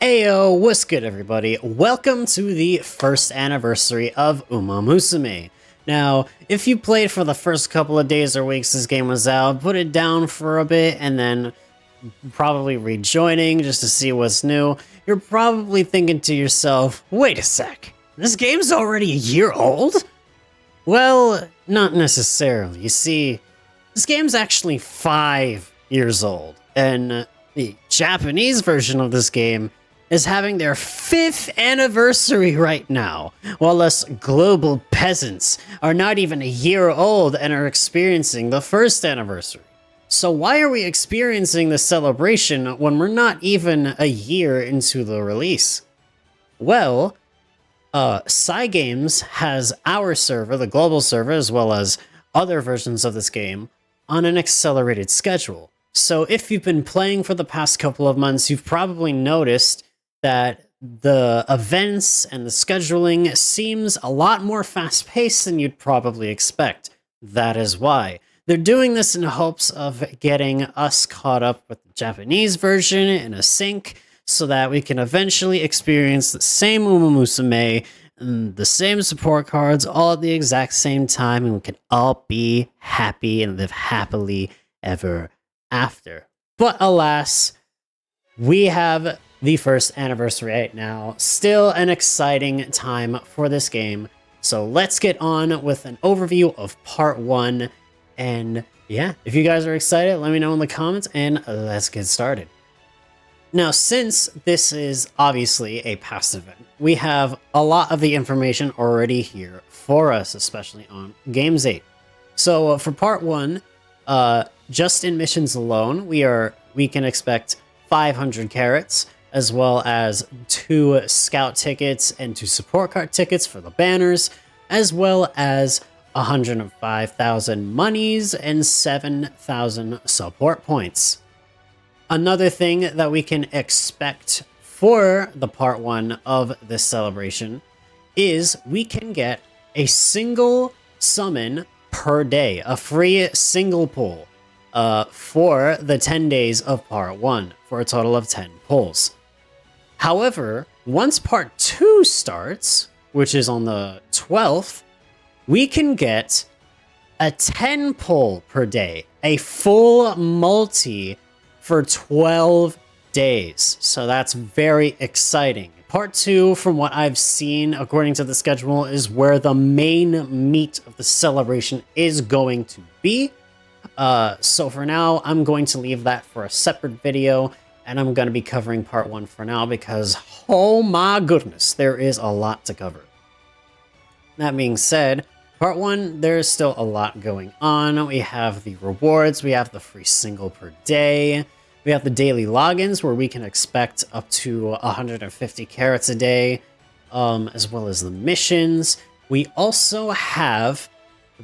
Ayo, what's good everybody? Welcome to the first anniversary of Umamusume. Now, if you played for the first couple of days or weeks this game was out, put it down for a bit and then probably rejoining just to see what's new, you're probably thinking to yourself, wait a sec, this game's already a year old? Well, not necessarily. You see, this game's actually 5 years old, and the Japanese version of this game is having their 5th anniversary right now, while us global peasants are not even a year old and are experiencing the 1st anniversary. So why are we experiencing this celebration when we're not even a year into the release? Well, Cygames has our server, the global server, as well as other versions of this game, on an accelerated schedule. So if you've been playing for the past couple of months, you've probably noticed that the events and the scheduling seems a lot more fast-paced than you'd probably expect. That is why. They're doing this in hopes of getting us caught up with the Japanese version in a sync, so that we can eventually experience the same Umamusume and the same support cards all at the exact same time, and we can all be happy and live happily ever after. But alas, we have the 1st anniversary right now. Still an exciting time for this game. So let's get on with an overview of part 1. And yeah, if you guys are excited, let me know in the comments and let's get started. Now, since this is obviously a past event, we have a lot of the information already here for us, especially on Games 8. So for part 1, just in missions alone, we can expect 500 carats, as well as 2 scout tickets and 2 support card tickets for the banners, as well as 105,000 monies and 7,000 support points. Another thing that we can expect for the part 1 of this celebration is we can get a single summon per day, a free single pull for the 10 days of part 1, for a total of 10 pulls. However, once part 2 starts, which is on the 12th, we can get a 10 pull per day, a full multi for 12 days. So that's very exciting. Part 2, from what I've seen, according to the schedule, is where the main meat of the celebration is going to be. So for now, I'm going to leave that for a separate video, and I'm going to be covering part 1 for now because, oh my goodness, there is a lot to cover. That being said, part 1, there's still a lot going on. We have the rewards, we have the free single per day, we have the daily logins where we can expect up to 150 carats a day, as well as the missions. We also have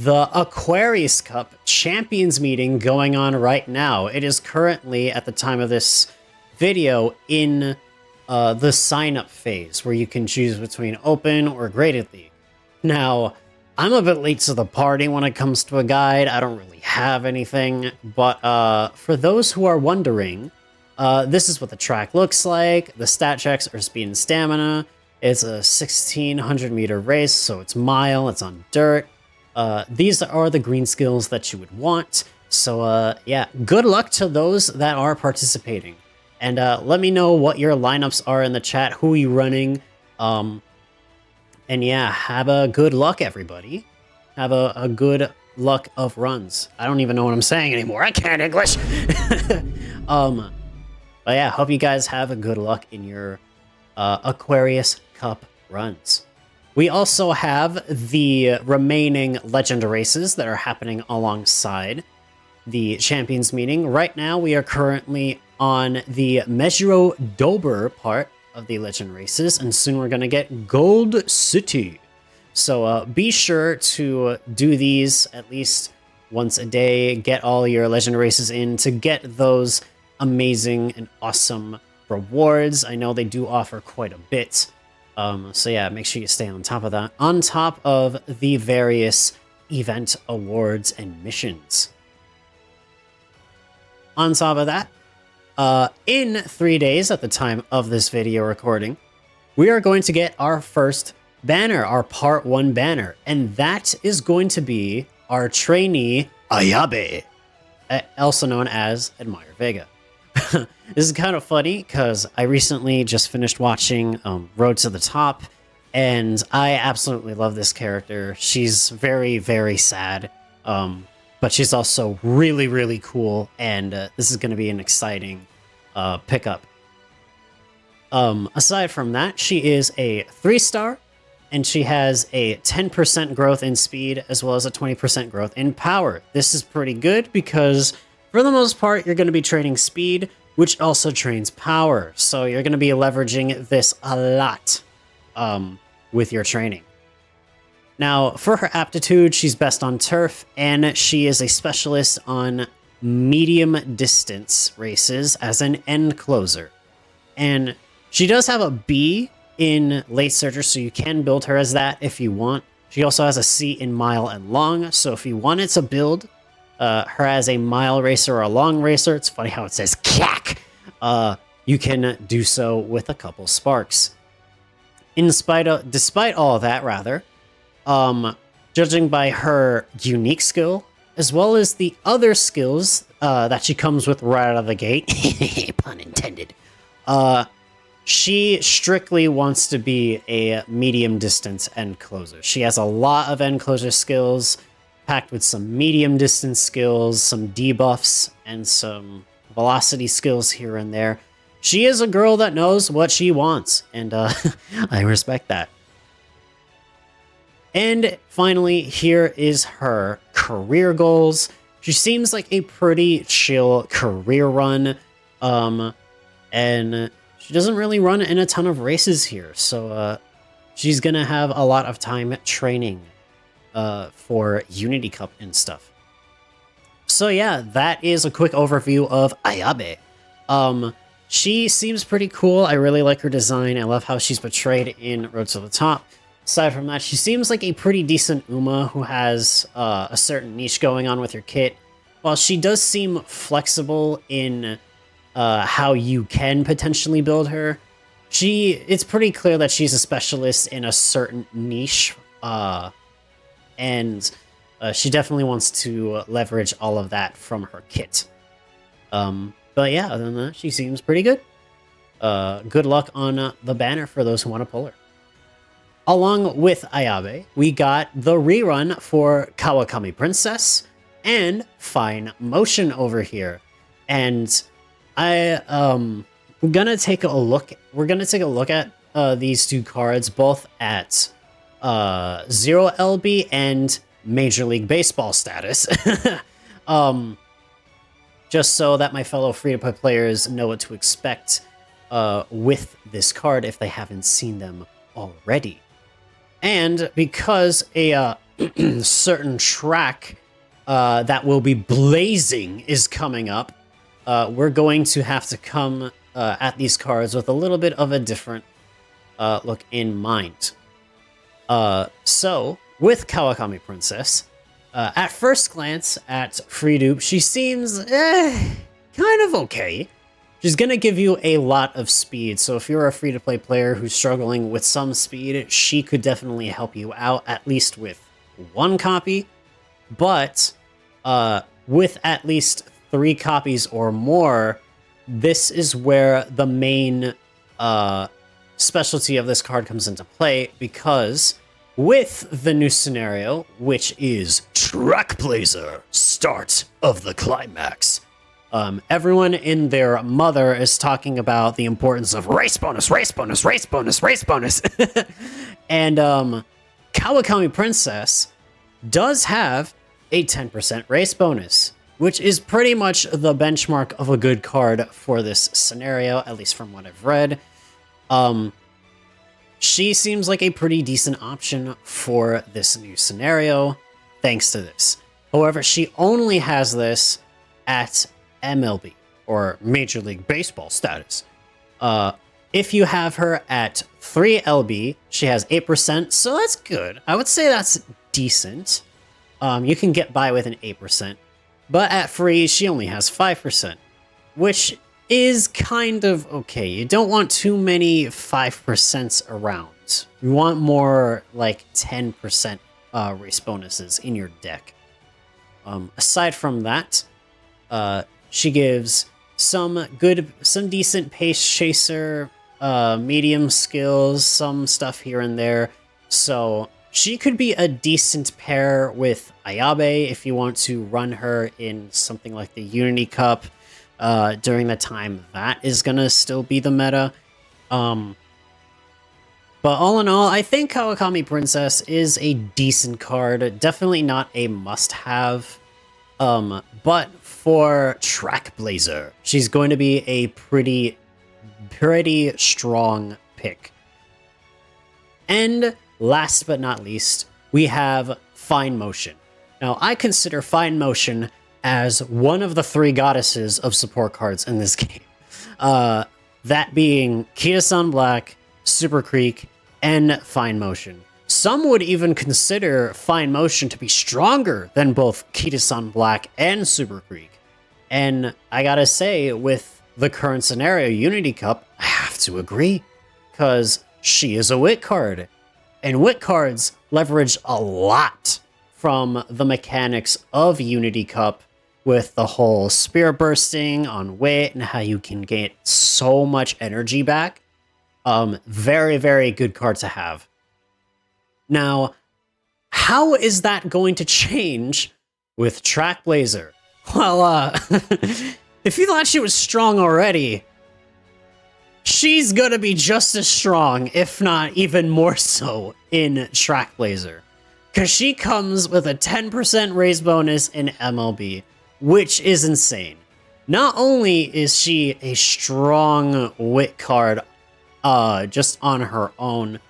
the Aquarius Cup Champions meeting going on right now. It is currently, at the time of this video, in the sign-up phase, where you can choose between Open or Graded League. Now, I'm a bit late to the party when it comes to a guide. I don't really have anything, but for those who are wondering, this is what the track looks like. The stat checks are speed and stamina. It's a 1,600 meter race, so it's mile, it's on dirt. These are the green skills that you would want. So yeah, good luck to those that are participating. And let me know what your lineups are in the chat, who are you running. And yeah, have a good luck, everybody. Have a good luck of runs. I don't even know what I'm saying anymore. I can't English. But yeah, hope you guys have a good luck in your Aquarius Cup runs. We also have the remaining legend races that are happening alongside the champions meeting. Right now, we are currently on the Mejiro Dober part of the legend races, and soon we're gonna get Gold City. So be sure to do these at least once a day. Get all your legend races in to get those amazing and awesome rewards. I know they do offer quite a bit. So yeah, make sure you stay on top of that, on top of the various event awards and missions. On top of that, In 3 days at the time of this video recording, we are going to get our first banner, our part 1 banner, and that is going to be our trainee Ayabe, also known as Admire Vega. This is kind of funny because I recently just finished watching Road to the Top, and I absolutely love this character. She's very, very sad, but she's also really, really cool, and this is going to be an exciting pickup. Aside from that, she is a 3-star, and she has a 10% growth in speed as well as a 20% growth in power. This is pretty good because for the most part, you're going to be training speed, which also trains power. So you're going to be leveraging this a lot with your training. Now, for her aptitude, she's best on turf, and she is a specialist on medium distance races as an end closer. And she does have a B in late surger, so you can build her as that if you want. She also has a C in mile and long, so if you wanted to build her as a mile racer or a long racer, it's funny how it says CAC, you can do so with a couple sparks. Despite all that, rather, judging by her unique skill, as well as the other skills that she comes with right out of the gate, pun intended, she strictly wants to be a medium distance end closer. She has a lot of end closer skills, packed with some medium distance skills, some debuffs, and some velocity skills here and there. She is a girl that knows what she wants, and I respect that. And finally, here is her career goals. She seems like a pretty chill career run, and she doesn't really run in a ton of races here, so she's gonna have a lot of time training for Unity Cup and stuff. So yeah, that is a quick overview of Ayabe. She seems pretty cool. I really like her design. I love how she's portrayed in Road to the Top. Aside from that, she seems like a pretty decent Uma who has a certain niche going on with her kit. While she does seem flexible in how you can potentially build her, it's pretty clear that she's a specialist in a certain niche, and she definitely wants to leverage all of that from her kit. But yeah, other than that, she seems pretty good. Good luck on the banner for those who want to pull her. Along with Ayabe, we got the rerun for Kawakami Princess and Fine Motion over here. And we're gonna take a look at these two cards, both at 0 LB and Major League Baseball status. Just so that my fellow free-to-play players know what to expect with this card if they haven't seen them already. And because a certain track that will be blazing is coming up, we're going to have to come at these cards with a little bit of a different look in mind. So, with Kawakami Princess, at first glance at Free Dupe, she seems kind of okay. She's going to give you a lot of speed, so if you're a free-to-play player who's struggling with some speed, she could definitely help you out, at least with one copy. But with at least 3 copies or more, this is where the main specialty of this card comes into play, because with the new scenario, which is Track Blazer, Start of the Climax, everyone and their mother is talking about the importance of race bonus, race bonus, race bonus, race bonus. And Kawakami Princess does have a 10% race bonus, which is pretty much the benchmark of a good card for this scenario, at least from what I've read. She seems like a pretty decent option for this new scenario, thanks to this. However, she only has this at MLB, or Major League Baseball status. If you have her at 3 LB, she has 8%, so that's good. I would say that's decent. You can get by with an 8%. But at free, she only has 5%, which is kind of okay. You don't want too many 5% around. You want more like 10% race bonuses in your deck. Aside from that, she gives some decent pace chaser, medium skills, some stuff here and there. So she could be a decent pair with Ayabe if you want to run her in something like the Unity Cup during the time that is gonna still be the meta. But all in all, I think Kawakami Princess is a decent card. Definitely not a must-have. But for Track Blazer, she's going to be a pretty strong pick. And last but not least, we have Fine Motion. Now, I consider Fine Motion as one of the 3 goddesses of support cards in this game. That being Kita-san Black, Super Creek, and Fine Motion. Some would even consider Fine Motion to be stronger than both Kita-san Black and Super Creek. And I gotta say, with the current scenario, Unity Cup, I have to agree. Because she is a wit card. And wit cards leverage a lot from the mechanics of Unity Cup with the whole spear bursting on wit and how you can get so much energy back. Very, very good card to have. Now, how is that going to change with Track Blazer? Well, if you thought she was strong already, she's gonna be just as strong, if not even more so, in Track Blazer. Because she comes with a 10% raise bonus in MLB, which is insane. Not only is she a strong wit card just on her own,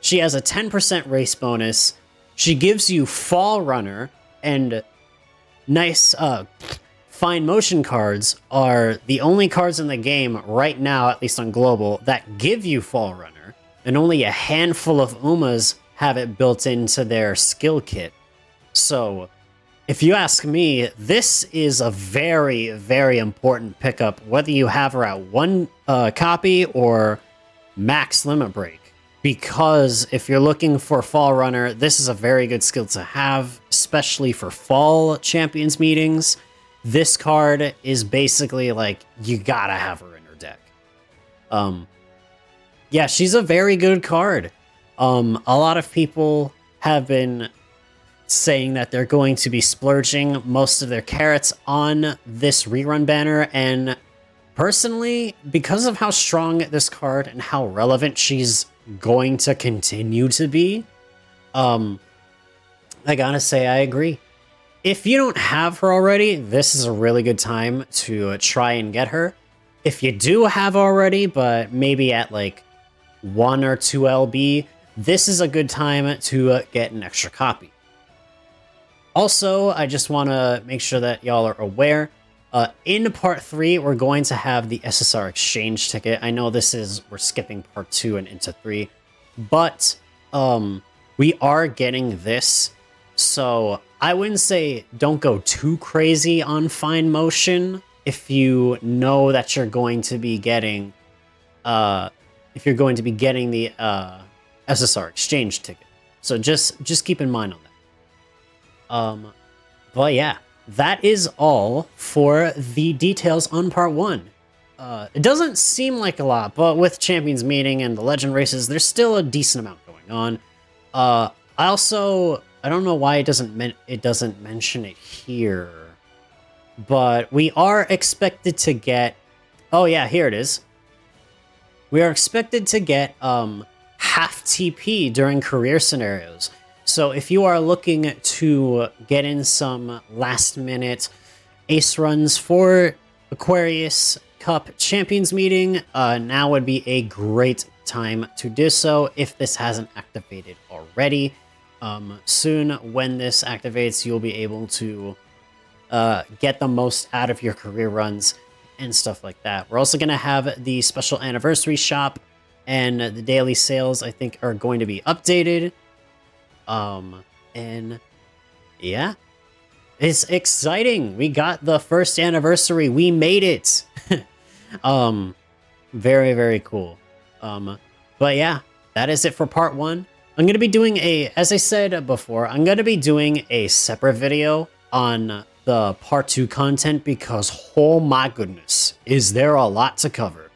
she has a 10% race bonus. She gives you Fall Runner, and nice Fine Motion cards are the only cards in the game right now, at least on Global, that give you Fall Runner, and only a handful of Umas have it built into their skill kit. So, if you ask me, this is a very, very important pickup, whether you have her at 1 copy or max limit break. Because if you're looking for Fall Runner, this is a very good skill to have, especially for fall champions meetings. This card is basically like, you gotta have her in her deck. Yeah, she's a very good card. A lot of people have been saying that they're going to be splurging most of their carrots on this rerun banner, and personally, because of how strong this card and how relevant she's going to continue to be, I gotta say I agree. If you don't have her already, this is a really good time to try and get her. If you do have already, but maybe at like 1 or 2 LB, this is a good time to get an extra copy. Also, I just want to make sure that y'all are aware, in part 3, we're going to have the SSR exchange ticket. I know we're skipping part 2 and into 3, but we are getting this. So I wouldn't say don't go too crazy on Fine Motion if you know that you're going to be getting, the SSR exchange ticket. So just keep in mind on that. But yeah. That is all for the details on part 1. It doesn't seem like a lot, but with Champions Meeting and the Legend races, there's still a decent amount going on. I don't know why it doesn't mention it here, but we are expected to get. Oh yeah, here it is. We are expected to get half TP during career scenarios. So if you are looking to get in some last-minute ace runs for Aquarius Cup Champions Meeting, now would be a great time to do so if this hasn't activated already. Soon, when this activates, you'll be able to get the most out of your career runs and stuff like that. We're also going to have the special anniversary shop, and the daily sales, I think, are going to be updated. And yeah, it's exciting. We got the first anniversary. We made it. Very, very cool. But yeah, that is it for part 1. I'm going to be doing as I said before, I'm going to be doing a separate video on the part 2 content because, oh my goodness, is there a lot to cover.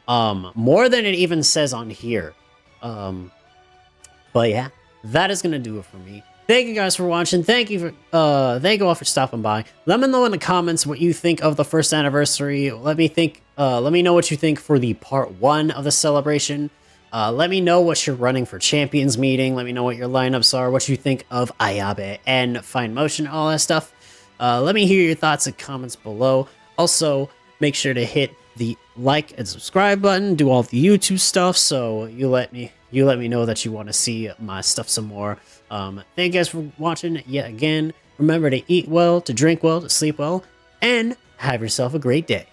More than it even says on here. But yeah, that is going to do it for me. Thank you guys for watching. Thank you all for stopping by. Let me know in the comments what you think of the first anniversary. Let me know what you think for the part 1 of the celebration. Let me know what you're running for Champions Meeting. Let me know what your lineups are, what you think of Ayabe and Fine Motion, all that stuff. Let me hear your thoughts and comments below. Also, make sure to hit the like and subscribe button. Do all the YouTube stuff, so you let me know that you want to see my stuff some more. Thank you guys for watching yet again. Remember to eat well, to drink well, to sleep well, and have yourself a great day.